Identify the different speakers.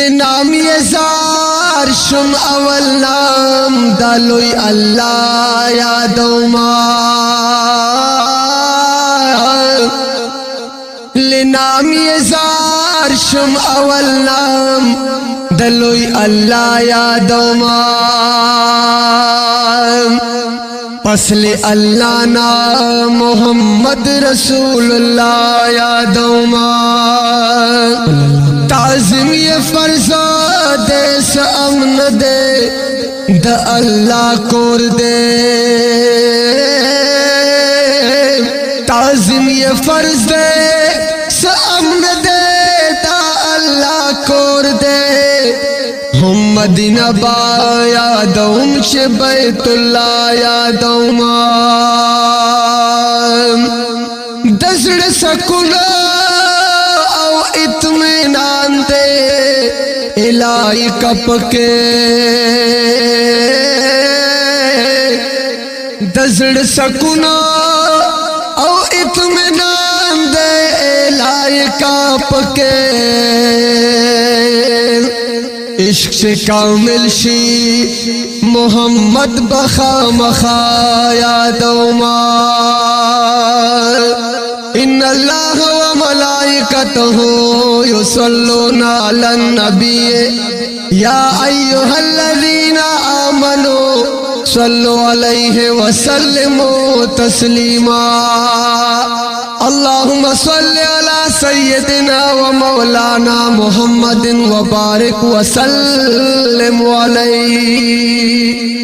Speaker 1: नाम ये जार शुम अवल नाम दालोई अल्लाह यादोमा ले नाम ये जार शुम अवल नाम दलोई अल्लाह यादोमा असले अल्लाह ना मोहम्मद रसूलुल्लाह यादोमा ताज़िम ये फर्जा दे अमन दे द अल्लाह कोर दे ताज़िम ये फर्ज दे अमन दे द अल्लाह कोर दे हम मदीना बा यादों से बैतुल्लाह यादों दसड़ सकुना औ इत्मीनान दे इलाही कपके दसड़ सकुना औ इत्मीनान दे इलाही कपके इश्क से कामिल शी मोहम्मद बखा मखा यादोमा इन्नल्लाह व मलाइकतहु युसल्लूना अलन नबी या अय्युहल्लज़ीना आमनू सल्लु अलैहि व सल्लिमू तस्लीमा अल्लाहुम्मा सल्लि अला सय्यदिना व मौलाना मुहम्मदिन व बारिक व सल्लिम अलैहि।